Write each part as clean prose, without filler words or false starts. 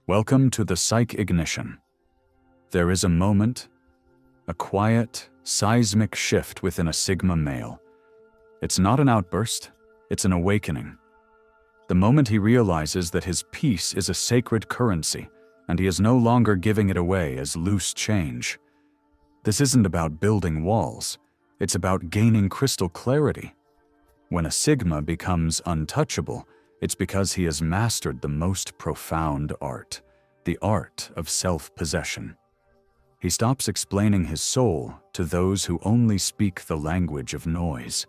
Welcome to the Psych Ignition. There is a moment, a quiet, seismic shift within a Sigma male. It's not an outburst, it's an awakening. The moment he realizes that his peace is a sacred currency, and he is no longer giving it away as loose change. This isn't about building walls, it's about gaining crystal clarity. When a Sigma becomes untouchable, it's because he has mastered the most profound art, the art of self-possession. He stops explaining his soul to those who only speak the language of noise.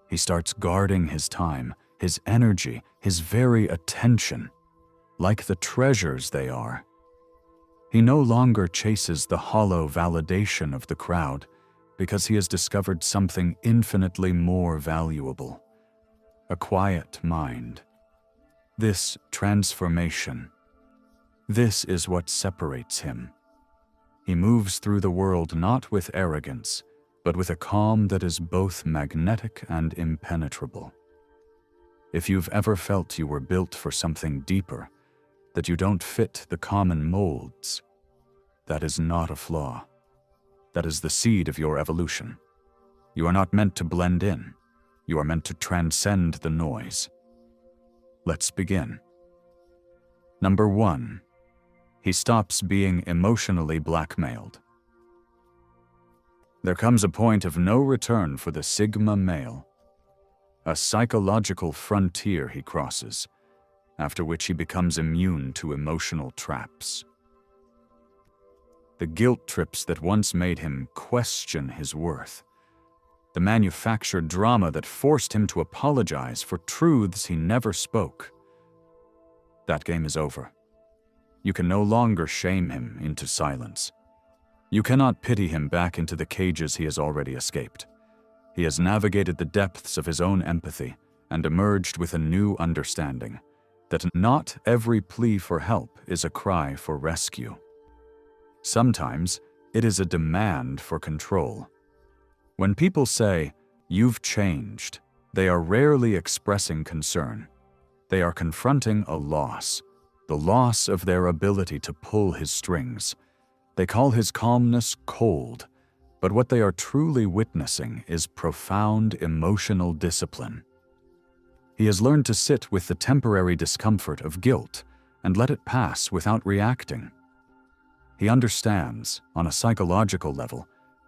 He starts guarding his time, his energy, his very attention, like the treasures they are. He no longer chases the hollow validation of the crowd because he has discovered something infinitely more valuable: a quiet mind. This transformation, this is what separates him. He moves through the world not with arrogance, but with a calm that is both magnetic and impenetrable. If you've ever felt you were built for something deeper, that you don't fit the common molds, that is not a flaw. That is the seed of your evolution. You are not meant to blend in. You are meant to transcend the noise. Let's begin. Number 1. He stops being emotionally blackmailed. There comes a point of no return for the Sigma male. A psychological frontier he crosses, after which he becomes immune to emotional traps. The guilt trips that once made him question his worth. The manufactured drama that forced him to apologize for truths he never spoke. That game is over. You can no longer shame him into silence. You cannot pity him back into the cages he has already escaped. He has navigated the depths of his own empathy and emerged with a new understanding that not every plea for help is a cry for rescue. Sometimes it is a demand for control. When people say, "You've changed," they are rarely expressing concern. They are confronting a loss, the loss of their ability to pull his strings. They call his calmness cold, but what they are truly witnessing is profound emotional discipline. He has learned to sit with the temporary discomfort of guilt and let it pass without reacting. He understands, on a psychological level,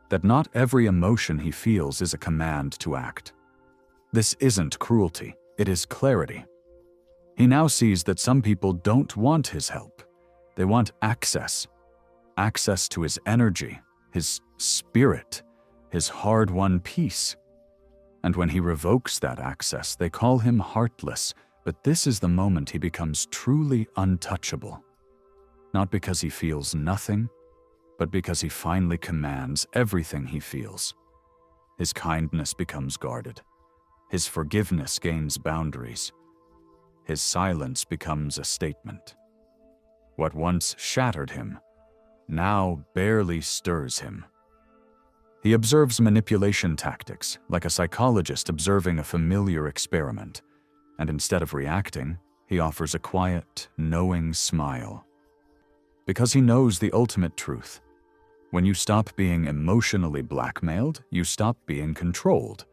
that not every emotion he feels is a command to act. This isn't cruelty, it is clarity. He now sees that some people don't want his help. They want access. Access to his energy, his spirit, his hard-won peace. And when he revokes that access, they call him heartless, but this is the moment he becomes truly untouchable. Not because he feels nothing, but because he finally commands everything he feels. His kindness becomes guarded. His forgiveness gains boundaries. His silence becomes a statement. What once shattered him now barely stirs him. He observes manipulation tactics, like a psychologist observing a familiar experiment, and instead of reacting, he offers a quiet, knowing smile. Because he knows the ultimate truth. When you stop being emotionally blackmailed, you stop being controlled.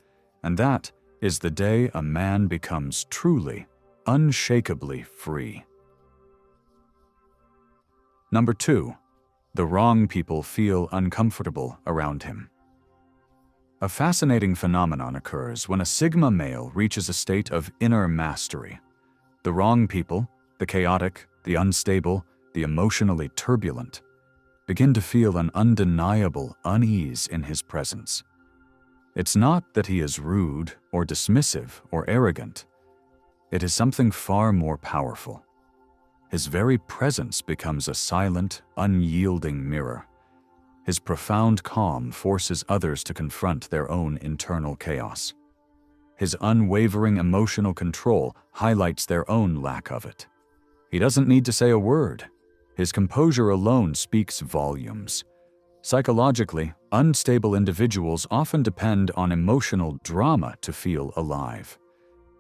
And that is the day a man becomes truly, unshakably free. Number 2. The wrong people feel uncomfortable around him. A fascinating phenomenon occurs when a Sigma male reaches a state of inner mastery. The wrong people, the chaotic, the unstable, the emotionally turbulent, begin to feel an undeniable unease in his presence. It's not that he is rude or dismissive or arrogant. It is something far more powerful. His very presence becomes a silent, unyielding mirror. His profound calm forces others to confront their own internal chaos. His unwavering emotional control highlights their own lack of it. He doesn't need to say a word. His composure alone speaks volumes. Psychologically, unstable individuals often depend on emotional drama to feel alive.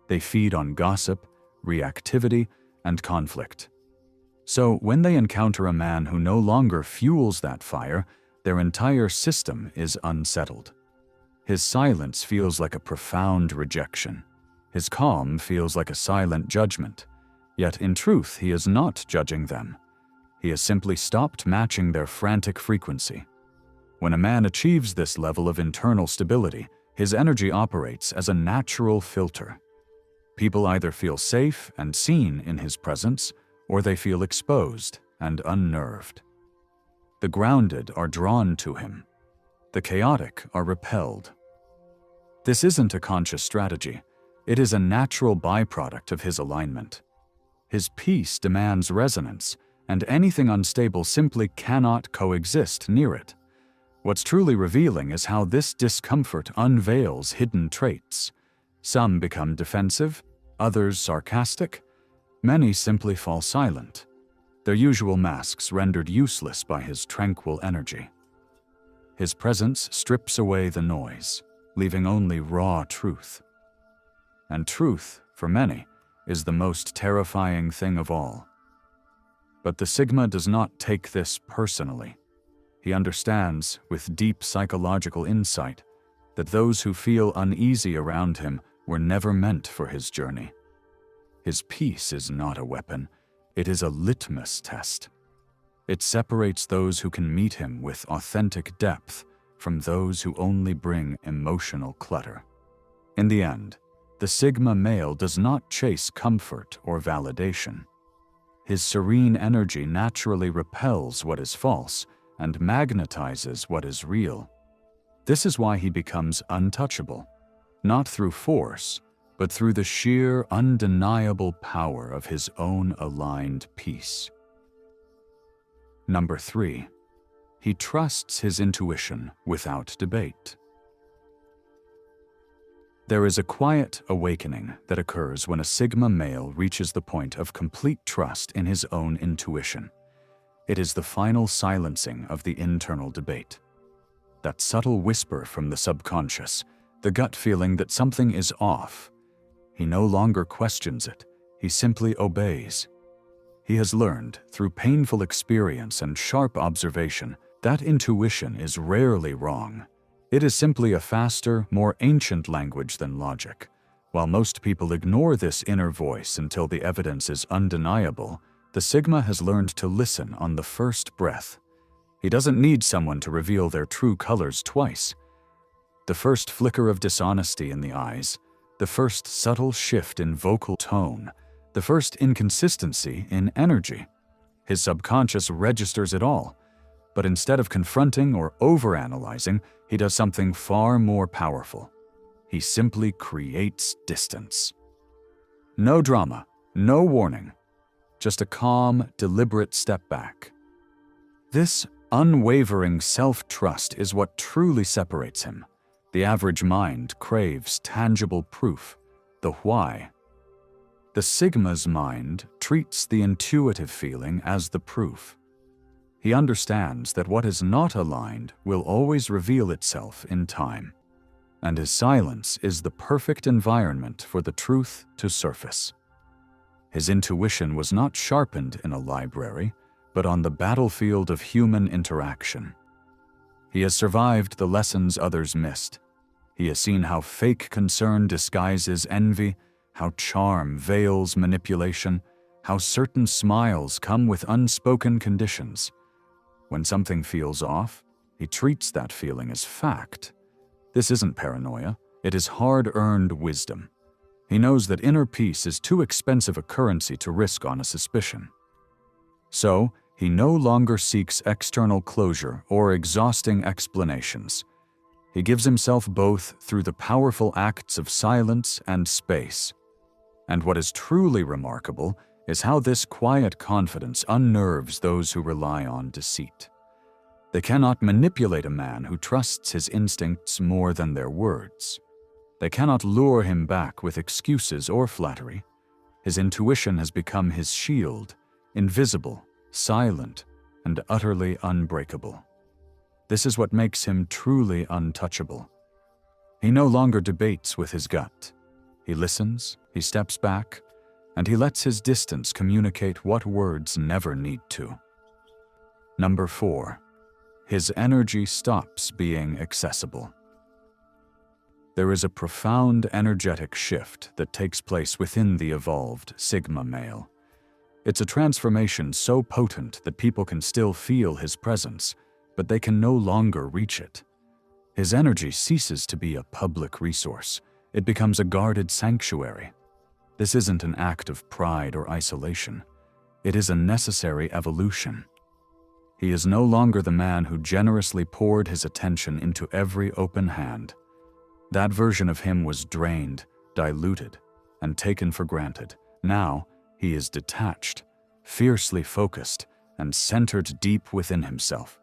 They feed on gossip, reactivity, and conflict. So when they encounter a man who no longer fuels that fire, their entire system is unsettled. His silence feels like a profound rejection. His calm feels like a silent judgment. Yet in truth, he is not judging them. He has simply stopped matching their frantic frequency. When a man achieves this level of internal stability, his energy operates as a natural filter. People either feel safe and seen in his presence, or they feel exposed and unnerved. The grounded are drawn to him. The chaotic are repelled. This isn't a conscious strategy. It is a natural byproduct of his alignment. His peace demands resonance, and anything unstable simply cannot coexist near it. What's truly revealing is how this discomfort unveils hidden traits. Some become defensive, others sarcastic. Many simply fall silent, their usual masks rendered useless by his tranquil energy. His presence strips away the noise, leaving only raw truth. And truth, for many, is the most terrifying thing of all. But the Sigma does not take this personally. He understands, with deep psychological insight, that those who feel uneasy around him were never meant for his journey. His peace is not a weapon, it is a litmus test. It separates those who can meet him with authentic depth from those who only bring emotional clutter. In the end, the Sigma male does not chase comfort or validation. His serene energy naturally repels what is false and magnetizes what is real. This is why he becomes untouchable, not through force, but through the sheer, undeniable power of his own aligned peace. Number 3, he trusts his intuition without debate. There is a quiet awakening that occurs when a Sigma male reaches the point of complete trust in his own intuition. It is the final silencing of the internal debate. That subtle whisper from the subconscious, the gut feeling that something is off. He no longer questions it, he simply obeys. He has learned, through painful experience and sharp observation, that intuition is rarely wrong. It is simply a faster, more ancient language than logic. While most people ignore this inner voice until the evidence is undeniable, the Sigma has learned to listen on the first breath. He doesn't need someone to reveal their true colors twice. The first flicker of dishonesty in the eyes, the first subtle shift in vocal tone, the first inconsistency in energy. His subconscious registers it all, but instead of confronting or overanalyzing, he does something far more powerful. He simply creates distance. No drama, no warning, just a calm, deliberate step back. This unwavering self-trust is what truly separates him. The average mind craves tangible proof, the why. The Sigma's mind treats the intuitive feeling as the proof. He understands that what is not aligned will always reveal itself in time, and his silence is the perfect environment for the truth to surface. His intuition was not sharpened in a library, but on the battlefield of human interaction. He has survived the lessons others missed. He has seen how fake concern disguises envy, how charm veils manipulation, how certain smiles come with unspoken conditions. When something feels off, he treats that feeling as fact. This isn't paranoia, it is hard-earned wisdom. He knows that inner peace is too expensive a currency to risk on a suspicion. So, he no longer seeks external closure or exhausting explanations. He gives himself both through the powerful acts of silence and space. And what is truly remarkable is how this quiet confidence unnerves those who rely on deceit. They cannot manipulate a man who trusts his instincts more than their words. They cannot lure him back with excuses or flattery. His intuition has become his shield, invisible, silent, and utterly unbreakable. This is what makes him truly untouchable. He no longer debates with his gut. He listens, he steps back, and he lets his distance communicate what words never need to. Number 4. His energy stops being accessible. There is a profound energetic shift that takes place within the evolved Sigma male. It's a transformation so potent that people can still feel his presence, but they can no longer reach it. His energy ceases to be a public resource. It becomes a guarded sanctuary. This isn't an act of pride or isolation. It is a necessary evolution. He is no longer the man who generously poured his attention into every open hand. That version of him was drained, diluted, and taken for granted. Now, he is detached, fiercely focused, and centered deep within himself.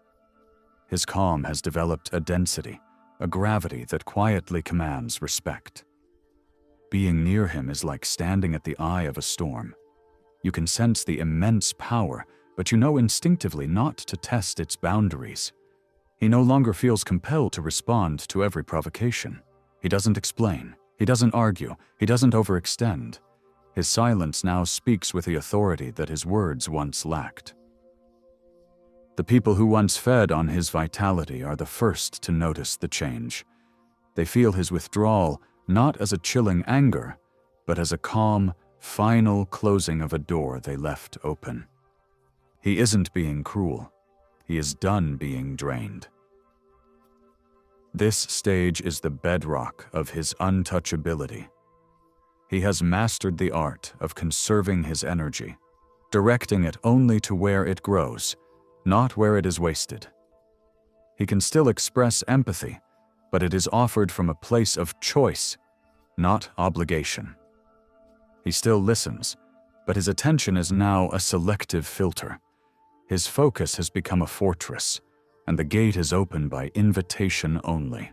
His calm has developed a density, a gravity that quietly commands respect. Being near him is like standing at the eye of a storm. You can sense the immense power, but you know instinctively not to test its boundaries. He no longer feels compelled to respond to every provocation. He doesn't explain. He doesn't argue. He doesn't overextend. His silence now speaks with the authority that his words once lacked. The people who once fed on his vitality are the first to notice the change. They feel his withdrawal not as a chilling anger, but as a calm, final closing of a door they left open. He isn't being cruel. He is done being drained. This stage is the bedrock of his untouchability. He has mastered the art of conserving his energy, directing it only to where it grows, not where it is wasted. He can still express empathy, but it is offered from a place of choice, not obligation. He still listens, but his attention is now a selective filter. His focus has become a fortress, and the gate is open by invitation only.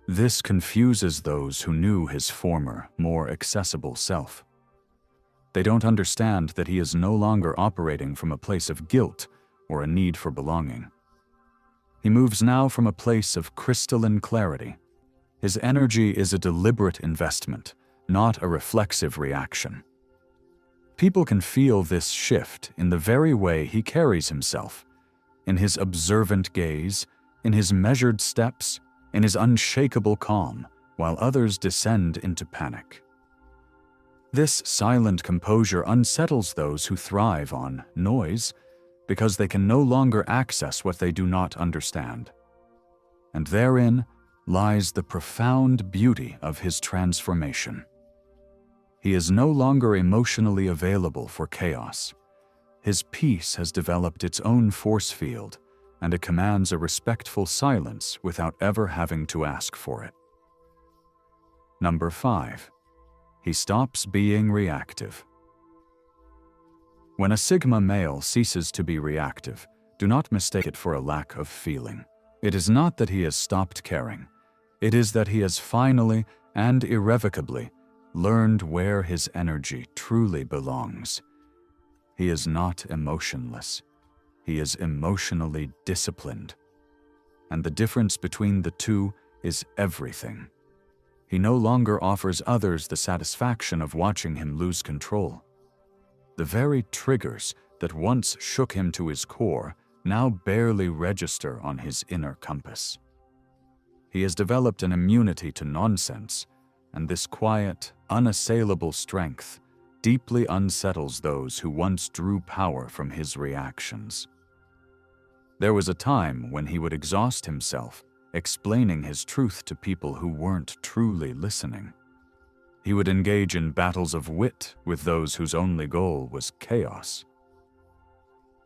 This confuses those who knew his former, more accessible self. They don't understand that he is no longer operating from a place of guilt or a need for belonging. He moves now from a place of crystalline clarity. His energy is a deliberate investment, not a reflexive reaction. People can feel this shift in the very way he carries himself, in his observant gaze, in his measured steps, in his unshakable calm, while others descend into panic. This silent composure unsettles those who thrive on noise because they can no longer access what they do not understand. And therein lies the profound beauty of his transformation. He is no longer emotionally available for chaos. His peace has developed its own force field, and it commands a respectful silence without ever having to ask for it. Number 5. He stops being reactive. When a Sigma male ceases to be reactive, do not mistake it for a lack of feeling. It is not that he has stopped caring. It is that he has finally and irrevocably learned where his energy truly belongs. He is not emotionless. He is emotionally disciplined. And the difference between the two is everything. He no longer offers others the satisfaction of watching him lose control. The very triggers that once shook him to his core now barely register on his inner compass. He has developed an immunity to nonsense, and this quiet, unassailable strength deeply unsettles those who once drew power from his reactions. There was a time when he would exhaust himself explaining his truth to people who weren't truly listening. He would engage in battles of wit with those whose only goal was chaos.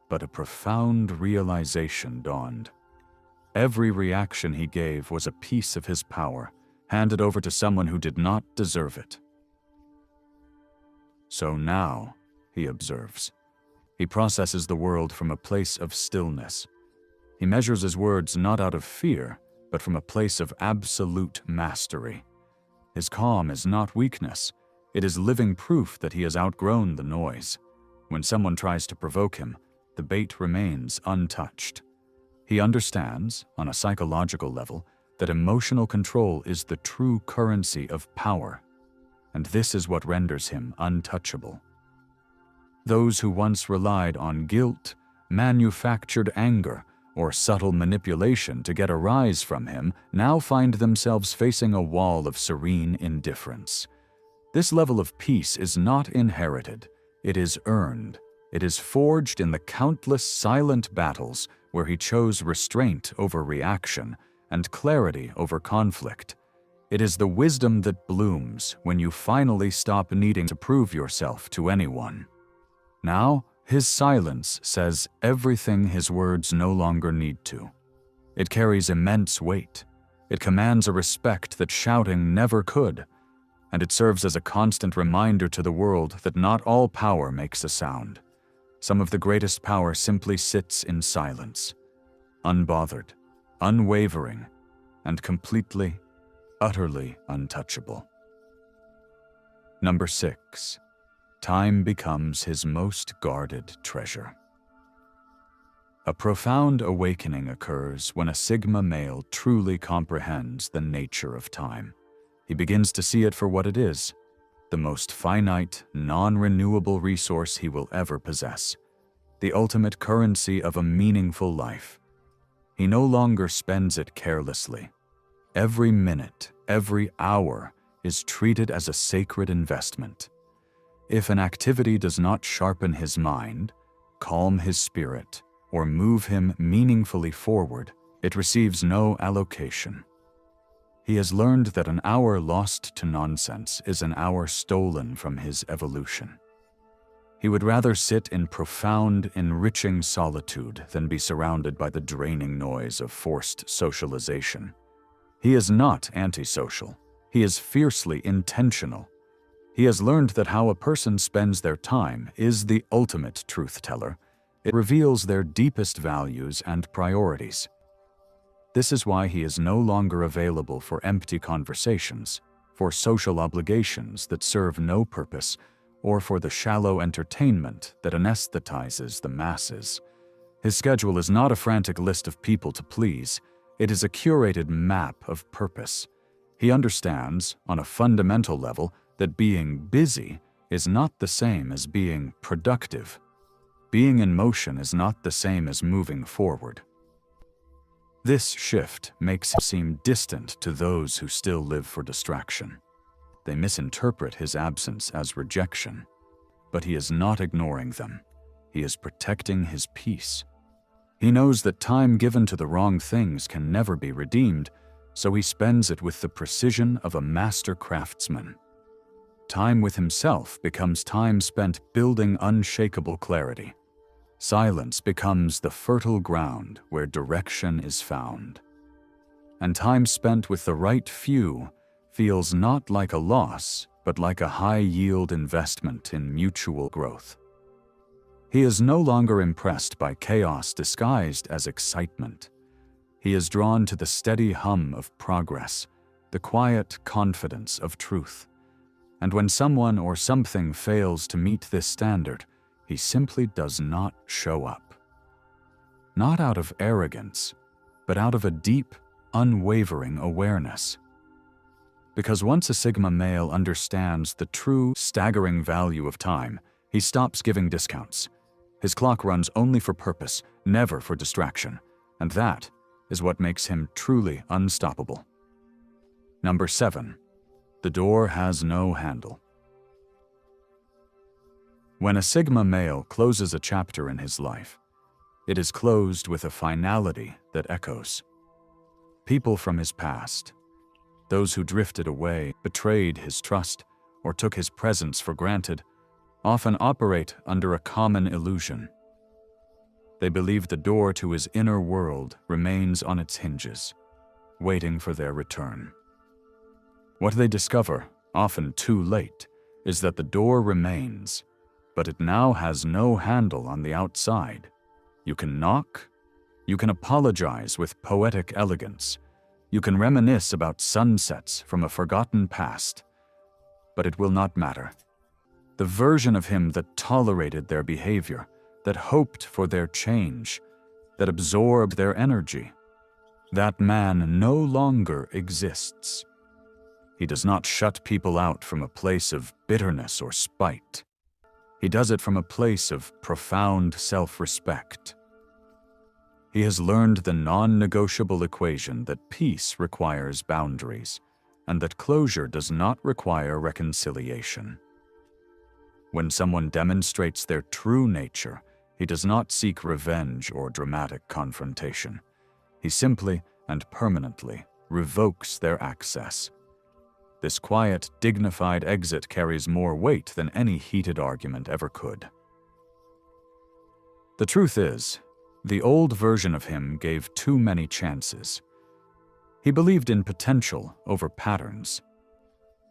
But a profound realization dawned. Every reaction he gave was a piece of his power, handed over to someone who did not deserve it. So now, he observes, he processes the world from a place of stillness. He measures his words not out of fear, but from a place of absolute mastery. His calm is not weakness. It is living proof that he has outgrown the noise. When someone tries to provoke him, the bait remains untouched. He understands, on a psychological level, that emotional control is the true currency of power, and this is what renders him untouchable. Those who once relied on guilt, manufactured anger, or subtle manipulation to get a rise from him now find themselves facing a wall of serene indifference. This level of peace is not inherited, it is earned. It is forged in the countless silent battles where he chose restraint over reaction and clarity over conflict. It is the wisdom that blooms when you finally stop needing to prove yourself to anyone. Now, his silence says everything his words no longer need to. It carries immense weight. It commands a respect that shouting never could. And it serves as a constant reminder to the world that not all power makes a sound. Some of the greatest power simply sits in silence, unbothered, unwavering, and completely, utterly untouchable. Number 6. Time becomes his most guarded treasure. A profound awakening occurs when a Sigma male truly comprehends the nature of time. He begins to see it for what it is, the most finite, non-renewable resource he will ever possess, the ultimate currency of a meaningful life. He no longer spends it carelessly. Every minute, every hour is treated as a sacred investment. If an activity does not sharpen his mind, calm his spirit, or move him meaningfully forward, it receives no allocation. He has learned that an hour lost to nonsense is an hour stolen from his evolution. He would rather sit in profound, enriching solitude than be surrounded by the draining noise of forced socialization. He is not antisocial. He is fiercely intentional. He has learned that how a person spends their time is the ultimate truth-teller. It reveals their deepest values and priorities. This is why he is no longer available for empty conversations, for social obligations that serve no purpose, or for the shallow entertainment that anesthetizes the masses. His schedule is not a frantic list of people to please. It is a curated map of purpose. He understands, on a fundamental level, that being busy is not the same as being productive. Being in motion is not the same as moving forward. This shift makes him seem distant to those who still live for distraction. They misinterpret his absence as rejection, but he is not ignoring them. He is protecting his peace. He knows that time given to the wrong things can never be redeemed, so he spends it with the precision of a master craftsman. Time with himself becomes time spent building unshakable clarity. Silence becomes the fertile ground where direction is found. And time spent with the right few feels not like a loss, but like a high-yield investment in mutual growth. He is no longer impressed by chaos disguised as excitement. He is drawn to the steady hum of progress, the quiet confidence of truth. And when someone or something fails to meet this standard, he simply does not show up. Not out of arrogance, but out of a deep, unwavering awareness. Because once a Sigma male understands the true, staggering value of time, he stops giving discounts. His clock runs only for purpose, never for distraction, and that is what makes him truly unstoppable. Number 7. The door has no handle. When a Sigma male closes a chapter in his life, it is closed with a finality that echoes. People from his past, those who drifted away, betrayed his trust, or took his presence for granted, often operate under a common illusion. They believe the door to his inner world remains on its hinges, waiting for their return. What they discover, often too late, is that the door remains, but it now has no handle on the outside. You can knock, you can apologize with poetic elegance, you can reminisce about sunsets from a forgotten past, but it will not matter. The version of him that tolerated their behavior, that hoped for their change, that absorbed their energy, that man no longer exists. He does not shut people out from a place of bitterness or spite. He does it from a place of profound self-respect. He has learned the non-negotiable equation that peace requires boundaries, and that closure does not require reconciliation. When someone demonstrates their true nature, he does not seek revenge or dramatic confrontation. He simply and permanently revokes their access. This quiet, dignified exit carries more weight than any heated argument ever could. The truth is, the old version of him gave too many chances. He believed in potential over patterns.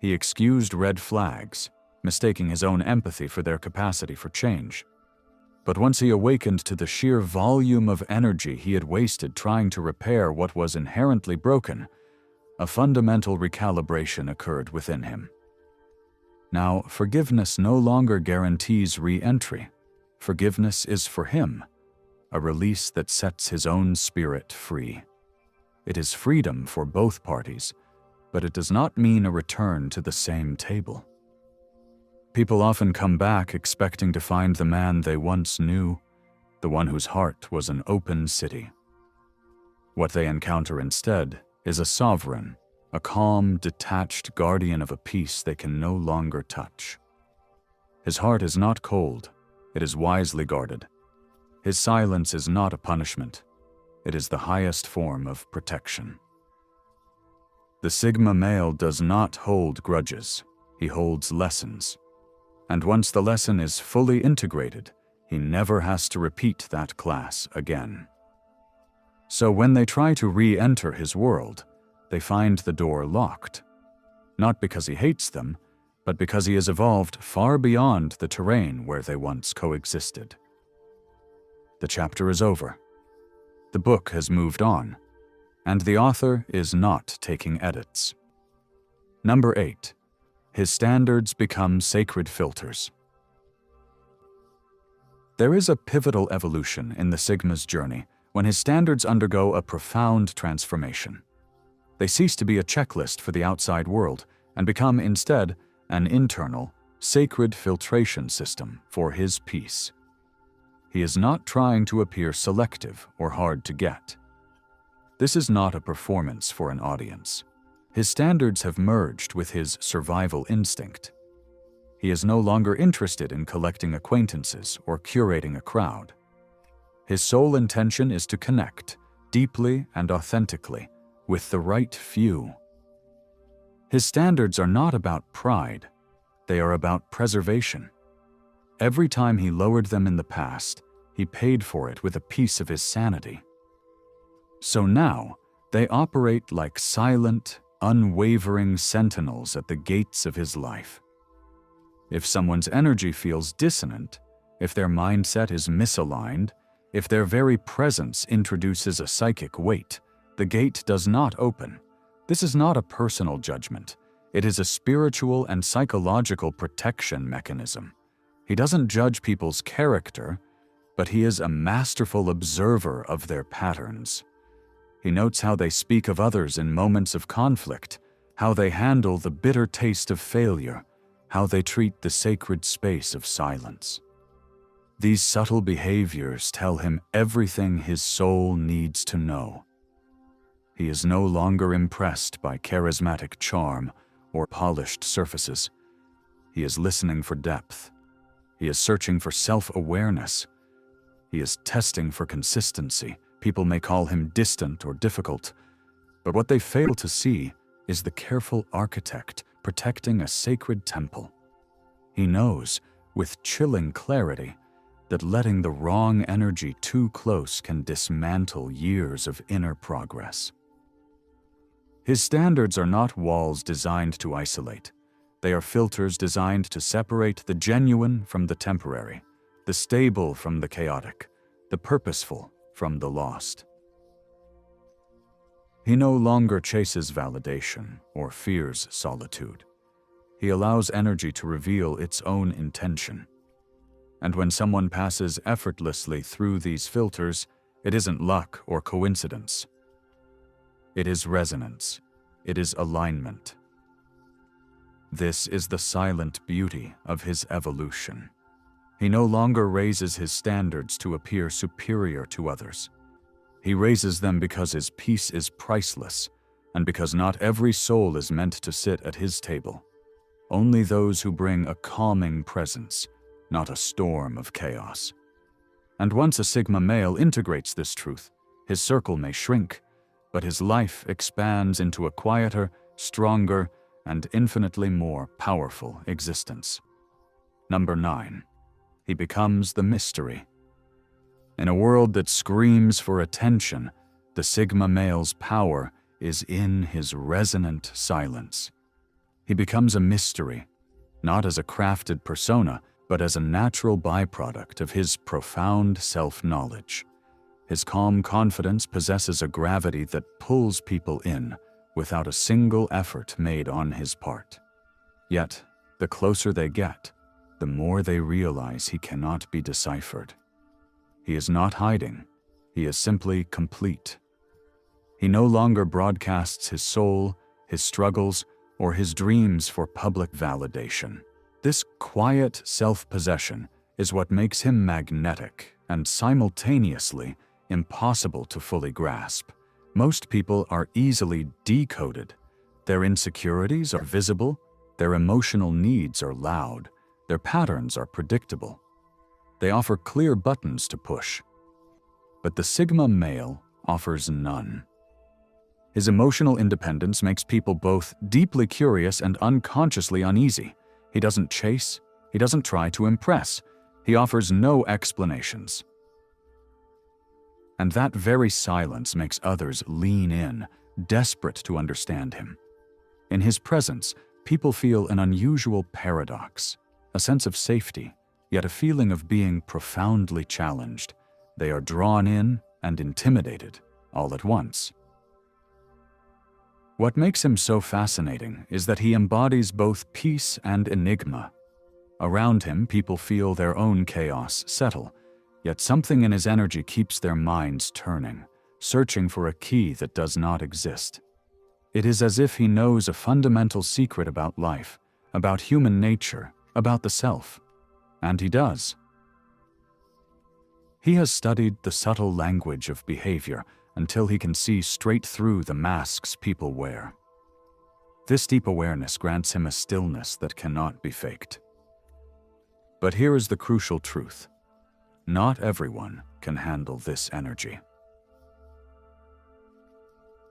He excused red flags, mistaking his own empathy for their capacity for change. But once he awakened to the sheer volume of energy he had wasted trying to repair what was inherently broken, a fundamental recalibration occurred within him. Now, forgiveness no longer guarantees re-entry. Forgiveness is for him, a release that sets his own spirit free. It is freedom for both parties, but it does not mean a return to the same table. People often come back expecting to find the man they once knew, the one whose heart was an open city. What they encounter instead is a sovereign, a calm, detached guardian of a peace they can no longer touch. His heart is not cold, it is wisely guarded. His silence is not a punishment, it is the highest form of protection. The Sigma male does not hold grudges, he holds lessons. And once the lesson is fully integrated, he never has to repeat that class again. So when they try to re-enter his world, they find the door locked. Not because he hates them, but because he has evolved far beyond the terrain where they once coexisted. The chapter is over. The book has moved on, and the author is not taking edits. Number 8. His standards become sacred filters. There is a pivotal evolution in the Sigma's journey when his standards undergo a profound transformation. They cease to be a checklist for the outside world and become instead an internal, sacred filtration system for his peace. He is not trying to appear selective or hard to get. This is not a performance for an audience. His standards have merged with his survival instinct. He is no longer interested in collecting acquaintances or curating a crowd. His sole intention is to connect, deeply and authentically, with the right few. His standards are not about pride, they are about preservation. Every time he lowered them in the past, he paid for it with a piece of his sanity. So now, they operate like silent, unwavering sentinels at the gates of his life. If someone's energy feels dissonant, if their mindset is misaligned, if their very presence introduces a psychic weight, the gate does not open. This is not a personal judgment. It is a spiritual and psychological protection mechanism. He doesn't judge people's character, but he is a masterful observer of their patterns. He notes how they speak of others in moments of conflict, how they handle the bitter taste of failure, how they treat the sacred space of silence. These subtle behaviors tell him everything his soul needs to know. He is no longer impressed by charismatic charm or polished surfaces. He is listening for depth. He is searching for self-awareness. He is testing for consistency. People may call him distant or difficult, but what they fail to see is the careful architect protecting a sacred temple. He knows, with chilling clarity, that letting the wrong energy too close can dismantle years of inner progress. His standards are not walls designed to isolate. They are filters designed to separate the genuine from the temporary, the stable from the chaotic, the purposeful from the lost. He no longer chases validation or fears solitude. He allows energy to reveal its own intention. And when someone passes effortlessly through these filters, it isn't luck or coincidence. It is resonance. It is alignment. This is the silent beauty of his evolution. He no longer raises his standards to appear superior to others. He raises them because his peace is priceless, and because not every soul is meant to sit at his table. Only those who bring a calming presence, not a storm of chaos. And once a Sigma male integrates this truth, his circle may shrink, but his life expands into a quieter, stronger, and infinitely more powerful existence. Number 9. He becomes the mystery. In a world that screams for attention, the Sigma male's power is in his resonant silence. He becomes a mystery, not as a crafted persona, but as a natural byproduct of his profound self-knowledge. His calm confidence possesses a gravity that pulls people in without a single effort made on his part. Yet, the closer they get, the more they realize he cannot be deciphered. He is not hiding, he is simply complete. He no longer broadcasts his soul, his struggles, or his dreams for public validation. This quiet self-possession is what makes him magnetic and simultaneously impossible to fully grasp. Most people are easily decoded. Their insecurities are visible, their emotional needs are loud, their patterns are predictable. They offer clear buttons to push. But the Sigma male offers none. His emotional independence makes people both deeply curious and unconsciously uneasy. He doesn't chase, he doesn't try to impress, he offers no explanations. And that very silence makes others lean in, desperate to understand him. In his presence, people feel an unusual paradox, a sense of safety, yet a feeling of being profoundly challenged. They are drawn in and intimidated all at once. What makes him so fascinating is that he embodies both peace and enigma. Around him, people feel their own chaos settle, yet something in his energy keeps their minds turning, searching for a key that does not exist. It is as if he knows a fundamental secret about life, about human nature, about the self. And he does. He has studied the subtle language of behavior until he can see straight through the masks people wear. This deep awareness grants him a stillness that cannot be faked. But here is the crucial truth. Not everyone can handle this energy.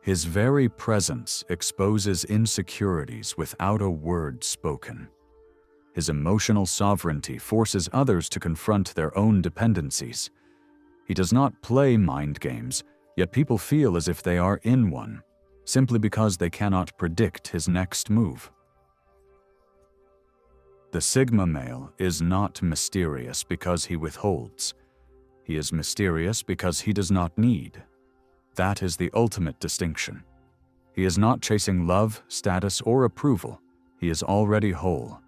His very presence exposes insecurities without a word spoken. His emotional sovereignty forces others to confront their own dependencies. He does not play mind games, yet people feel as if they are in one, simply because they cannot predict his next move. The Sigma male is not mysterious because he withholds. He is mysterious because he does not need. That is the ultimate distinction. He is not chasing love, status, or approval. He is already whole.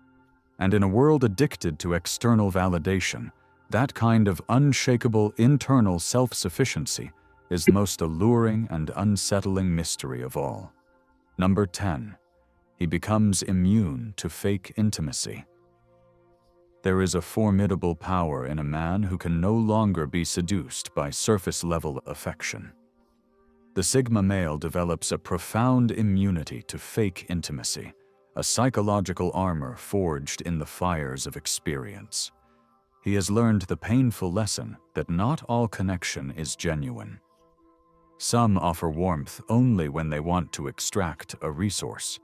And in a world addicted to external validation, that kind of unshakable internal self-sufficiency is the most alluring and unsettling mystery of all. Number 10. He becomes immune to fake intimacy. There is a formidable power in a man who can no longer be seduced by surface-level affection. The Sigma male develops a profound immunity to fake intimacy, a psychological armor forged in the fires of experience. He has learned the painful lesson that not all connection is genuine. Some offer warmth only when they want to extract a resource.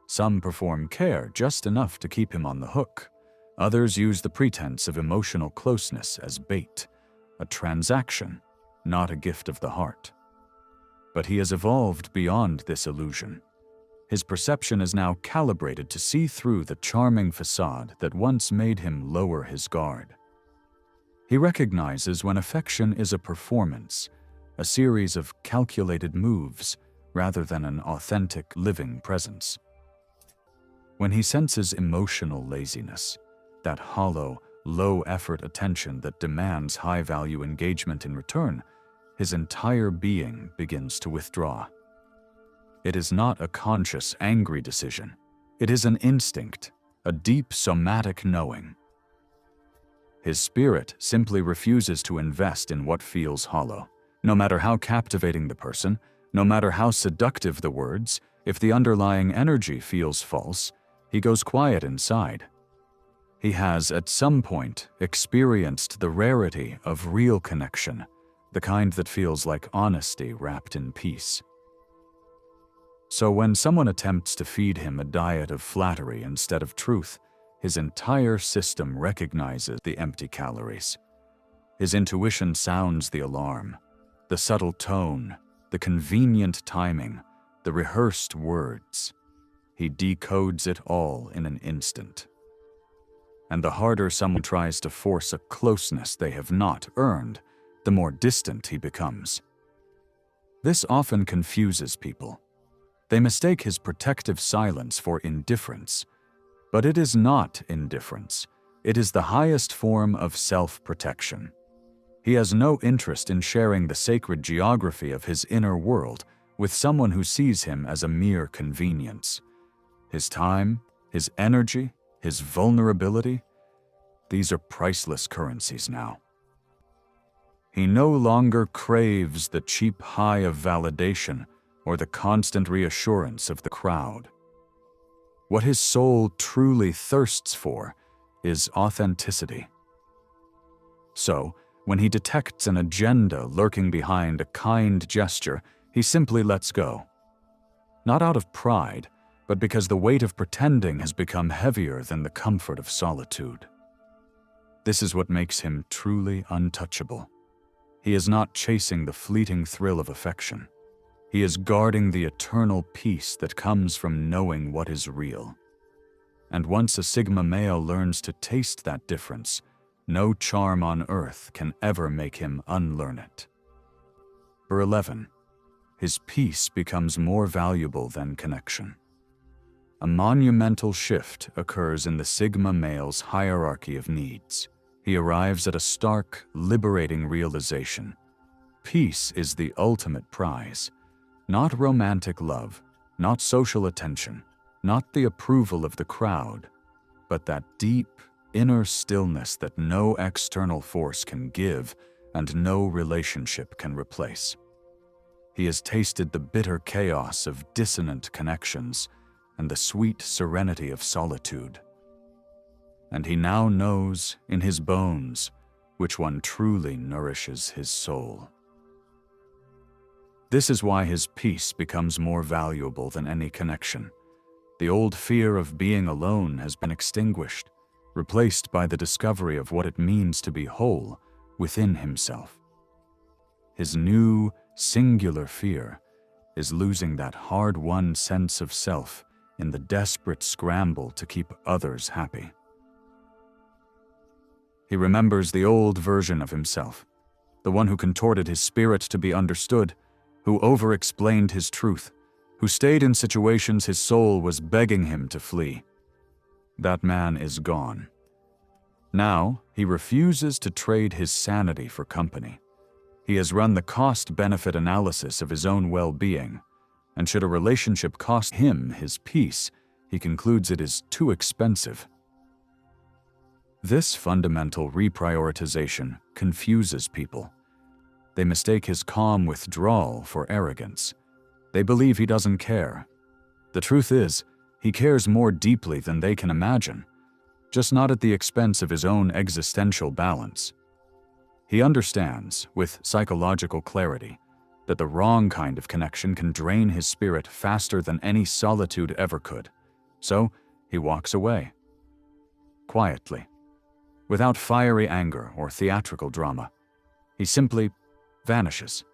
Some perform care just enough to keep him on the hook. Others use the pretense of emotional closeness as bait, a transaction, not a gift of the heart. But he has evolved beyond this illusion. His perception is now calibrated to see through the charming facade that once made him lower his guard. He recognizes when affection is a performance, a series of calculated moves rather than an authentic living presence. When he senses emotional laziness, that hollow, low-effort attention that demands high-value engagement in return, his entire being begins to withdraw. It is not a conscious, angry decision. It is an instinct, a deep somatic knowing. His spirit simply refuses to invest in what feels hollow. No matter how captivating the person, no matter how seductive the words, if the underlying energy feels false, he goes quiet inside. He has, at some point, experienced the rarity of real connection, the kind that feels like honesty wrapped in peace. So when someone attempts to feed him a diet of flattery instead of truth, his entire system recognizes the empty calories. His intuition sounds the alarm, the subtle tone, the convenient timing, the rehearsed words. He decodes it all in an instant. And the harder someone tries to force a closeness they have not earned, the more distant he becomes. This often confuses people. They mistake his protective silence for indifference. But it is not indifference. It is the highest form of self-protection. He has no interest in sharing the sacred geography of his inner world with someone who sees him as a mere convenience. His time, his energy, his vulnerability, these are priceless currencies now. He no longer craves the cheap high of validation or the constant reassurance of the crowd. What his soul truly thirsts for is authenticity. So, when he detects an agenda lurking behind a kind gesture, he simply lets go. Not out of pride, but because the weight of pretending has become heavier than the comfort of solitude. This is what makes him truly untouchable. He is not chasing the fleeting thrill of affection. He is guarding the eternal peace that comes from knowing what is real. And once a Sigma male learns to taste that difference, no charm on earth can ever make him unlearn it. For 11, his peace becomes more valuable than connection. A monumental shift occurs in the Sigma male's hierarchy of needs. He arrives at a stark, liberating realization. Peace is the ultimate prize. Not romantic love, not social attention, not the approval of the crowd, but that deep, inner stillness that no external force can give and no relationship can replace. He has tasted the bitter chaos of dissonant connections and the sweet serenity of solitude. And he now knows, in his bones, which one truly nourishes his soul. This is why his peace becomes more valuable than any connection. The old fear of being alone has been extinguished, replaced by the discovery of what it means to be whole within himself. His new, singular fear is losing that hard-won sense of self in the desperate scramble to keep others happy. He remembers the old version of himself, the one who contorted his spirit to be understood, who over-explained his truth, who stayed in situations his soul was begging him to flee. That man is gone. Now, he refuses to trade his sanity for company. He has run the cost-benefit analysis of his own well-being, and should a relationship cost him his peace, he concludes it is too expensive. This fundamental reprioritization confuses people. They mistake his calm withdrawal for arrogance. They believe he doesn't care. The truth is, he cares more deeply than they can imagine, just not at the expense of his own existential balance. He understands, with psychological clarity, that the wrong kind of connection can drain his spirit faster than any solitude ever could. So, he walks away. Quietly. Without fiery anger or theatrical drama. He simply vanishes.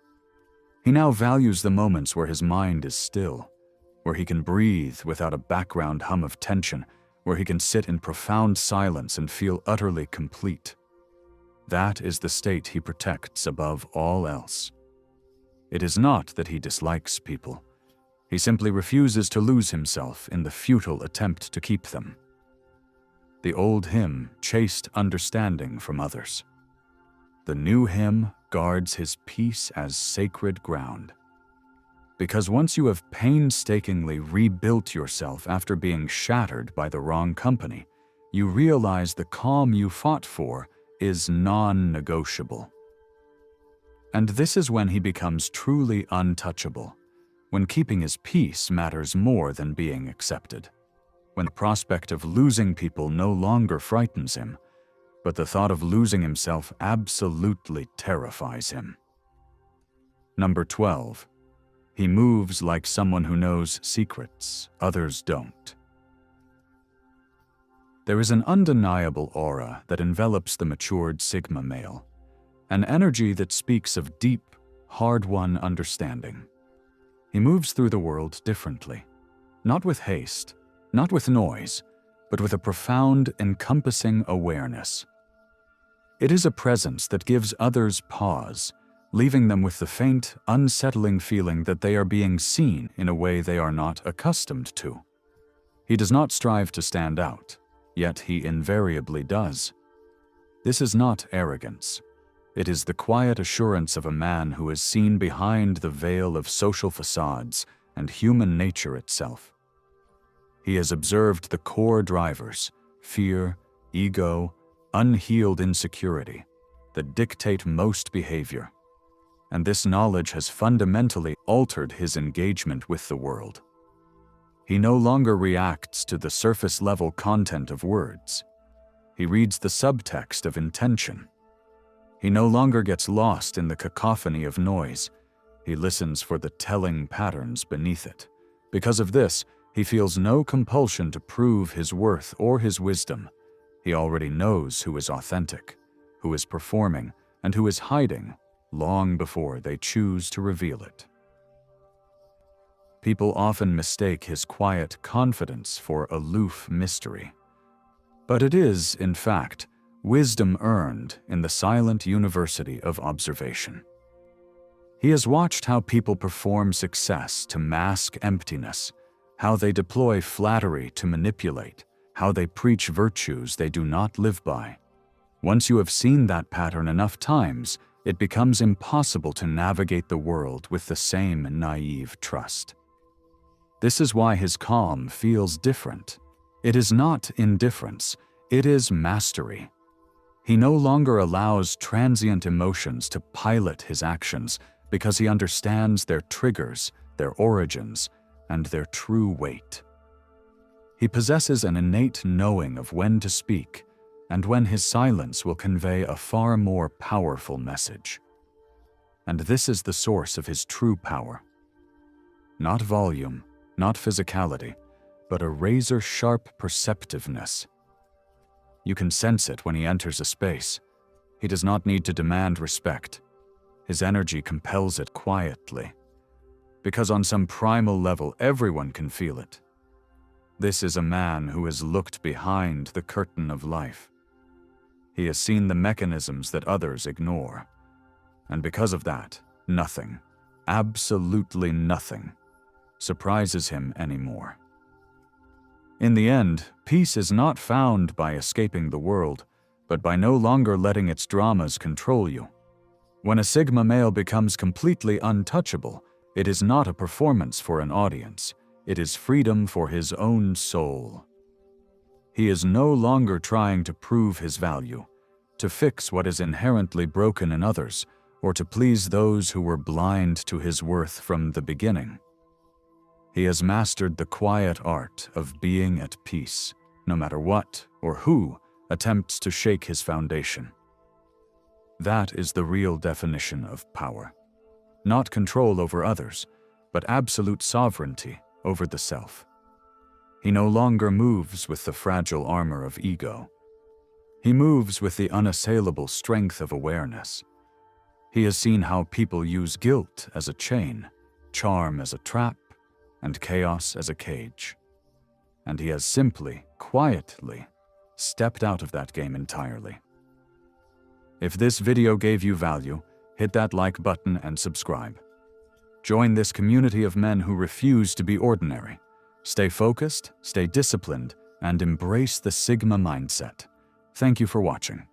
He now values the moments where his mind is still, where he can breathe without a background hum of tension, where he can sit in profound silence and feel utterly complete. That is the state he protects above all else. It is not that he dislikes people. He simply refuses to lose himself in the futile attempt to keep them. The old him chased understanding from others. The new him guards his peace as sacred ground. Because once you have painstakingly rebuilt yourself after being shattered by the wrong company, you realize the calm you fought for is non-negotiable. And this is when he becomes truly untouchable, when keeping his peace matters more than being accepted, when the prospect of losing people no longer frightens him, but the thought of losing himself absolutely terrifies him. Number 12. He moves like someone who knows secrets others don't. There is an undeniable aura that envelops the matured Sigma male, an energy that speaks of deep, hard-won understanding. He moves through the world differently, not with haste, not with noise, but with a profound, encompassing awareness. It is a presence that gives others pause, leaving them with the faint, unsettling feeling that they are being seen in a way they are not accustomed to. He does not strive to stand out, yet he invariably does. This is not arrogance. It is the quiet assurance of a man who has seen behind the veil of social facades and human nature itself. He has observed the core drivers, fear, ego, unhealed insecurity, that dictate most behavior. And this knowledge has fundamentally altered his engagement with the world. He no longer reacts to the surface-level content of words. He reads the subtext of intention. He no longer gets lost in the cacophony of noise. He listens for the telling patterns beneath it. Because of this, he feels no compulsion to prove his worth or his wisdom. He already knows who is authentic, who is performing, and who is hiding long before they choose to reveal it. People often mistake his quiet confidence for aloof mystery. But it is, in fact, wisdom earned in the silent university of observation. He has watched how people perform success to mask emptiness, how they deploy flattery to manipulate, how they preach virtues they do not live by. Once you have seen that pattern enough times, it becomes impossible to navigate the world with the same naive trust. This is why his calm feels different. It is not indifference, it is mastery. He no longer allows transient emotions to pilot his actions because he understands their triggers, their origins, and their true weight. He possesses an innate knowing of when to speak and when his silence will convey a far more powerful message. And this is the source of his true power. Not volume, not physicality, but a razor-sharp perceptiveness. You can sense it when he enters a space. He does not need to demand respect. His energy compels it quietly, because on some primal level everyone can feel it. This is a man who has looked behind the curtain of life. He has seen the mechanisms that others ignore. And because of that, nothing, absolutely nothing, surprises him anymore. In the end, peace is not found by escaping the world, but by no longer letting its dramas control you. When a Sigma male becomes completely untouchable, it is not a performance for an audience. It is freedom for his own soul. He is no longer trying to prove his value, to fix what is inherently broken in others, or to please those who were blind to his worth from the beginning. He has mastered the quiet art of being at peace, no matter what or who attempts to shake his foundation. That is the real definition of power. Not control over others, but absolute sovereignty over the self. He no longer moves with the fragile armor of ego. He moves with the unassailable strength of awareness. He has seen how people use guilt as a chain, charm as a trap, and chaos as a cage. And he has simply, quietly, stepped out of that game entirely. If this video gave you value, hit that like button and subscribe. Join this community of men who refuse to be ordinary. Stay focused, stay disciplined, and embrace the Sigma mindset. Thank you for watching.